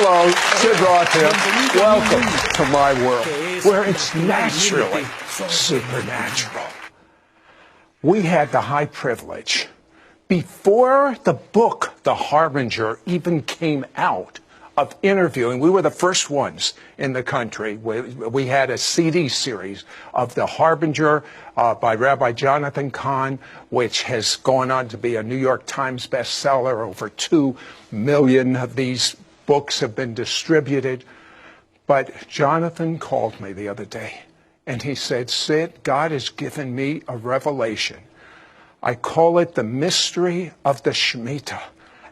Hello, Sid Roth here. Welcome to my world, where it's naturally supernatural. We had the high privilege, before the book, The Harbinger, even came out, of interviewing. We were the first ones in the country. We had a CD series of The Harbinger by Rabbi Jonathan Cahn, which has gone on to be a New York Times bestseller. Over 2 million of these books have been distributed. But Jonathan called me the other day, and he said, Sid, God has given me a revelation. I call it the mystery of the shemita.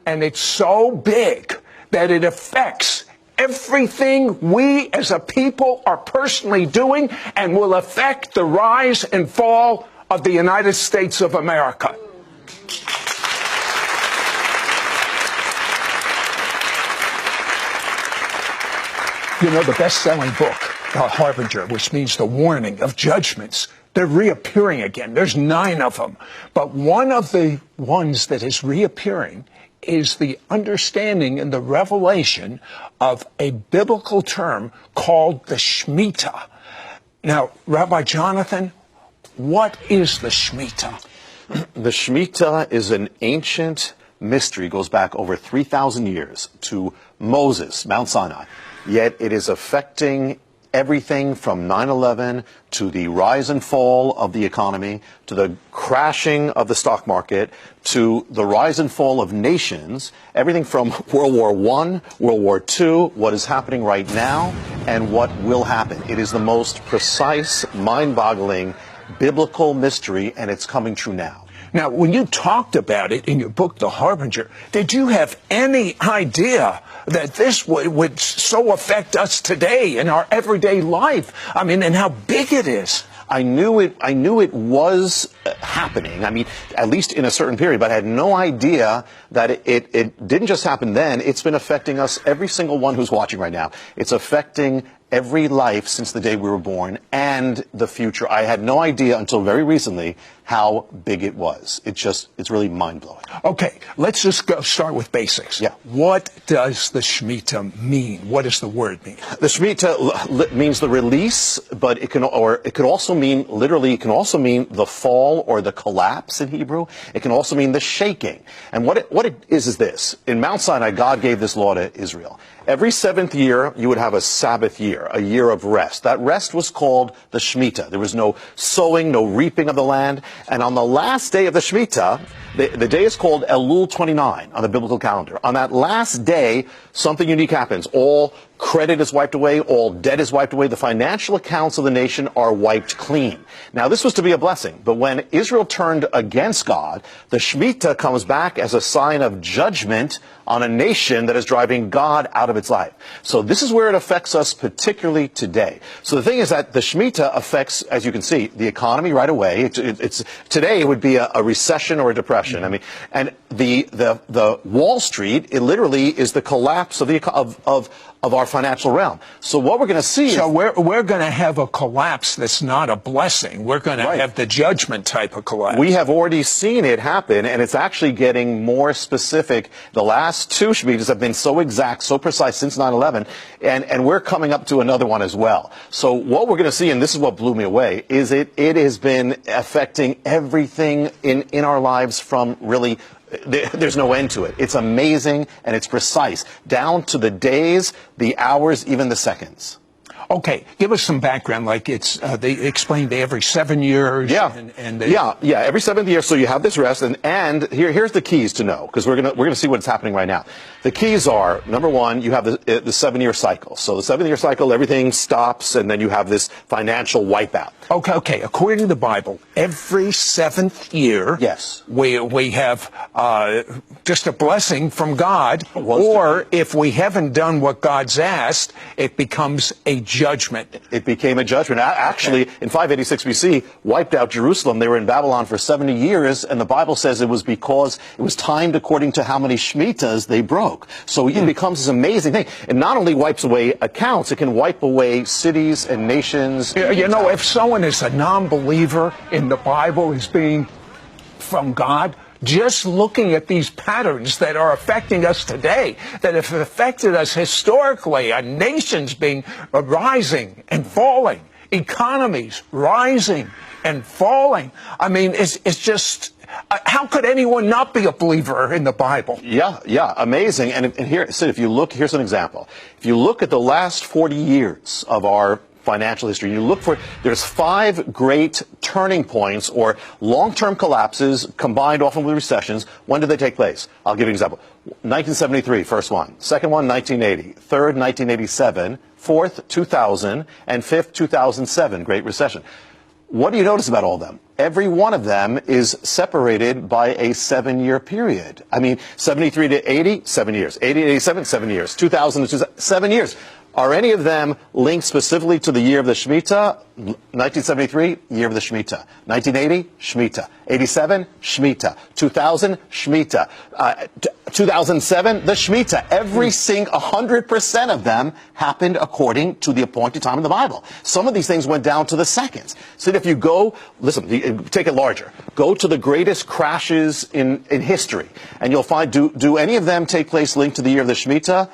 And it's so big that it affects everything we as a people are personally doing and will affect the rise and fall of the United States of America. You know, the best-selling book, The Harbinger, which means the warning of judgments, they're reappearing again. There's 9 of them. But one of the ones that is reappearing is the understanding and the revelation of a biblical term called the shemita. Now, Rabbi Jonathan, what is the shemita? The shemita is an ancient mystery, goes back over 3,000 years to Moses, Mount Sinai. Yet it is affecting everything from 9/11 to the rise and fall of the economy, to the crashing of the stock market, to the rise and fall of nations, everything from World War I, World War II, what is happening right now, and what will happen. It is the most precise, mind-boggling, biblical mystery, and it's coming true now. Now, when you talked about it in your book, The Harbinger, did you have any idea that this would so affect us today in our everyday life? I mean, and how big it is. I knew it was happening. I mean, at least in a certain period, but I had no idea that it didn't just happen then. It's been affecting us, every single one who's watching right now. It's affecting every life since the day we were born and the future. I had no idea until very recently how big it was. It's really mind-blowing. Okay, let's just start with basics. Yeah. What does the shemita mean? What does the word mean? The shemita means the release, but it could also mean, literally, it can also mean the fall or the collapse in Hebrew. It can also mean the shaking. And what it is this. In Mount Sinai, God gave this law to Israel. Every 7th year, you would have a Sabbath year, a year of rest. That rest was called the shemita. There was no sowing, no reaping of the land. And on the last day of the shemita, the day is called Elul 29 on the biblical calendar. On that last day, something unique happens. All credit is wiped away. All debt is wiped away. The financial accounts of the nation are wiped clean. Now, this was to be a blessing. But when Israel turned against God, the shemita comes back as a sign of judgment on a nation that is driving God out of its life. So this is where it affects us particularly today. So the thing is that the shemita affects, as you can see, the economy right away. Today it would be a recession or a depression. I mean, and the Wall Street, it literally is the collapse of our financial realm. So what we're going to see is we're going to have a collapse that's not a blessing. We're going to have the judgment type of collapse. We have already seen it happen, and it's actually getting more specific. The last 2 shemitas have been so exact, so precise since 9/11, and we're coming up to another one as well. So what we're going to see, and this is what blew me away, is it has been affecting everything in our lives from really. There's no end to it. It's amazing, and it's precise, down to the days, the hours, even the seconds. Okay, give us some background. Like they explained every 7 years. Yeah, every 7th year. So you have this rest, and here's the keys to know, because we're gonna see what's happening right now. The keys are, number one, you have the 7-year cycle. So the 7-year cycle, everything stops, and then you have this financial wipeout. Okay. According to the Bible, every 7th year, yes, we have just a blessing from God, or if we haven't done what God's asked, it becomes a judgment. It became a judgment. Actually, in 586 BC, wiped out Jerusalem. They were in Babylon for 70 years, and the Bible says it was because it was timed according to how many shemitas they broke. So it becomes this amazing thing. It not only wipes away accounts, it can wipe away cities and nations. You know, if someone is a non-believer in the Bible as being from God, just looking at these patterns that are affecting us today, that have affected us historically, nations being rising and falling, economies rising and falling. I mean, it's just, how could anyone not be a believer in the Bible? Yeah, amazing. And here, Sid, if you look, here's an example. If you look at the last 40 years of our financial history, you look for, there's 5 great turning points or long-term collapses combined often with recessions. When did they take place? I'll give you an example. 1973, first one. Second one, 1980. Third, 1987. Fourth, 2000. And fifth, 2007, Great Recession. What do you notice about all of them? Every one of them is separated by a 7-year period. I mean, 73 to 80, 7 years. 80 to 87, 7 years. 2000 to 2000, 7 years. Are any of them linked specifically to the year of the Shemitah? 1973, year of the Shemitah. 1980, Shemitah. 87, Shemitah. 2000, Shemitah. 2007, the Shemitah. Every single 100% of them happened according to the appointed time in the Bible. Some of these things went down to the seconds. So if you go, listen, take it larger. Go to the greatest crashes in history, and you'll find, do any of them take place linked to the year of the Shemitah?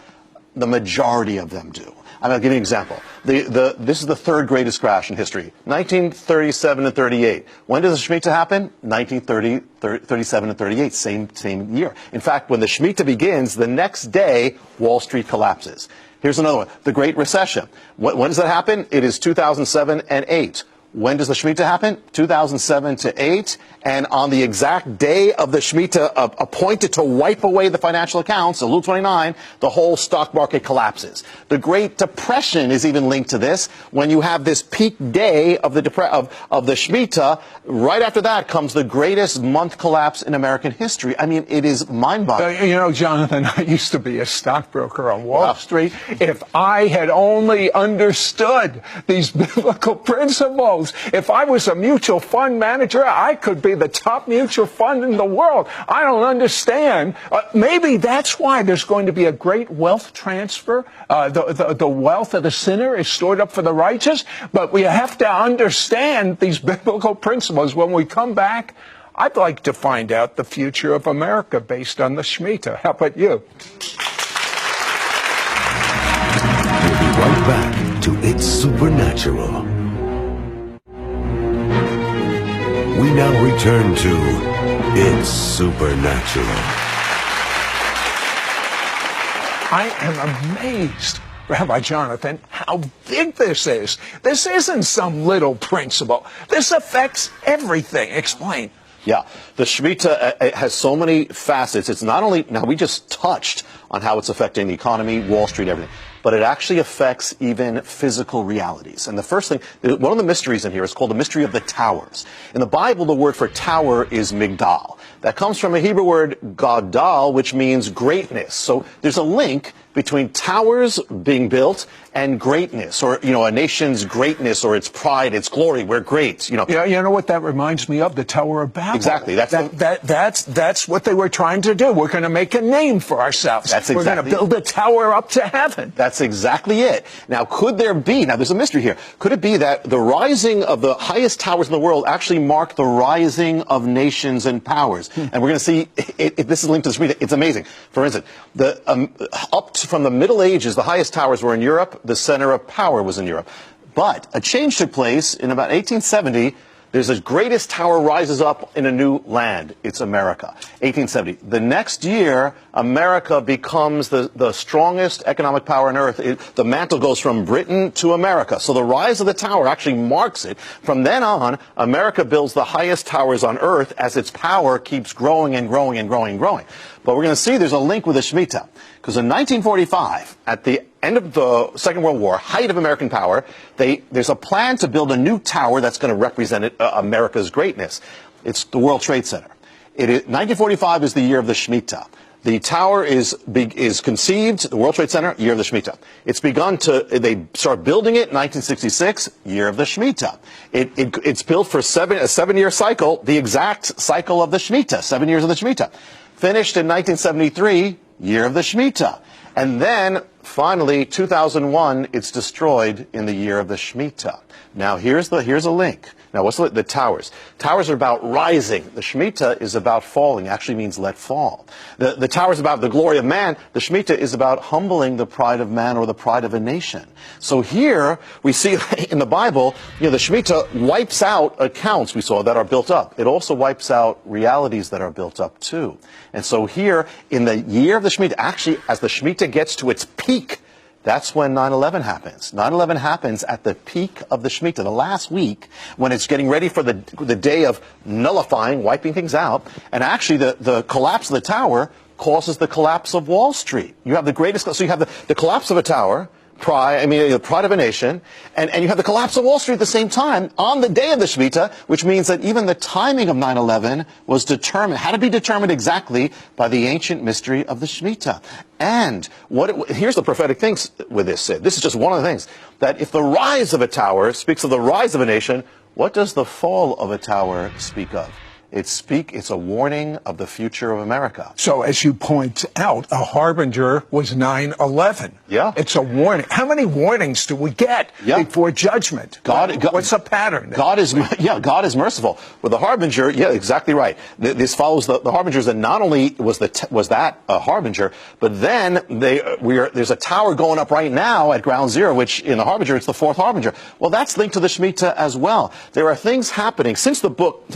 The majority of them do. I'll give you an example. This is the 3rd greatest crash in history, 1937 and 38. When does the Shemitah happen? 1937 and 38, same year. In fact, when the Shemitah begins, the next day, Wall Street collapses. Here's another one, the Great Recession. When does that happen? It is 2007 and 8. When does the Shemitah happen? 2007 to 8. And on the exact day of the Shemitah appointed to wipe away the financial accounts, Elul 29, the whole stock market collapses. The Great Depression is even linked to this. When you have this peak day of the Shemitah, right after that comes the greatest month collapse in American history. I mean, it is mind-boggling. You know, Jonathan, I used to be a stockbroker on Wall Street. If I had only understood these biblical principles, if I was a mutual fund manager, I could be the top mutual fund in the world. I don't understand. Maybe that's why there's going to be a great wealth transfer. The wealth of the sinner is stored up for the righteous. But we have to understand these biblical principles. When we come back, I'd like to find out the future of America based on the Shemitah. How about you? We'll be right back to It's Supernatural. We now return to It's Supernatural. I am amazed, Rabbi Jonathan, how big this is. This isn't some little principle. This affects everything. Explain. Yeah, the Shemitah has so many facets. It's not only, now we just touched on how it's affecting the economy, Wall Street, everything, but it actually affects even physical realities. And the first thing, one of the mysteries in here is called the mystery of the towers. In the Bible, the word for tower is migdal. That comes from a Hebrew word gadal, which means greatness. So there's a link between towers being built and greatness, or, you know, a nation's greatness or its pride, its glory. We're great, you know. Yeah, you know what that reminds me of? The Tower of Babel. Exactly. That's what they were trying to do. We're going to make a name for ourselves. That's exactly. We're going to build a tower up to heaven. That's exactly it. Now, could there be, now there's a mystery here, could it be that the rising of the highest towers in the world actually mark the rising of nations and powers? And we're going to see, this is linked to the Shemitah, it's amazing. For instance, from the Middle Ages, the highest towers were in Europe, the center of power was in Europe. But a change took place in about 1870. There's the greatest tower rises up in a new land. It's America. 1870. The next year, America becomes the strongest economic power on earth. The mantle goes from Britain to America. So the rise of the tower actually marks it. From then on, America builds the highest towers on earth as its power keeps growing and growing and growing and growing. But we're going to see there's a link with the Shemitah. Because in 1945, at the end of the Second World War, height of American power, there's a plan to build a new tower that's going to represent America's greatness. It's the World Trade Center. 1945 is the year of the Shemitah. The tower is conceived, the World Trade Center, year of the Shemitah. It's begun they start building it in 1966, year of the Shemitah. It's built for a 7-year cycle, the exact cycle of the Shemitah, 7 years of the Shemitah. Finished in 1973, year of the Shemitah. And then finally, 2001, it's destroyed in the year of the Shemitah. Now, here's a link. Now, what's the towers? Towers are about rising. The Shemitah is about falling. Actually means let fall. The towers about the glory of man. The Shemitah is about humbling the pride of man or the pride of a nation. So here we see in the Bible, the Shemitah wipes out accounts we saw that are built up. It also wipes out realities that are built up too. And so here in the year of the Shemitah, actually as the Shemitah gets to its peak, that's when 9/11 happens. 9/11 happens at the peak of the Shemitah, the last week, when it's getting ready for the day of nullifying, wiping things out. And actually, the collapse of the tower causes the collapse of Wall Street. You have the greatest, so you have the collapse of a tower, the pride of a nation, and you have the collapse of Wall Street at the same time on the day of the Shemitah, which means that even the timing of 9/11 was determined, had to be determined exactly by the ancient mystery of the Shemitah. And here's the prophetic things with this, Sid. This is just one of the things, that if the rise of a tower speaks of the rise of a nation, what does the fall of a tower speak of? It's a warning of the future of America. So, as you point out, a harbinger was 9/11. Yeah. It's a warning. How many warnings do we get before judgment? What's the pattern? God is merciful. With the harbinger, exactly right. This follows the harbingers, and not only was that a harbinger, but then there's a tower going up right now at ground zero, which in the harbinger, it's the fourth harbinger. Well, that's linked to the Shemitah as well. There are things happening since the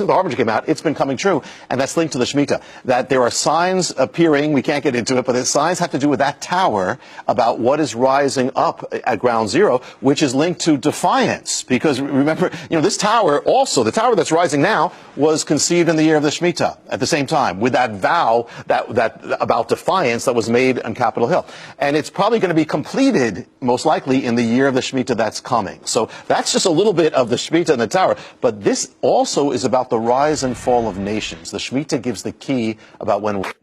harbinger came out. It's been coming true, and that's linked to the Shemitah, that there are signs appearing, we can't get into it, but the signs have to do with that tower about what is rising up at ground zero, which is linked to defiance. Because remember, this tower also, the tower that's rising now, was conceived in the year of the Shemitah at the same time, with that vow that about defiance that was made on Capitol Hill. And it's probably going to be completed, most likely, in the year of the Shemitah that's coming. So that's just a little bit of the Shemitah and the tower, but this also is about the rise and fall of nations. The Shemitah gives the key about when nations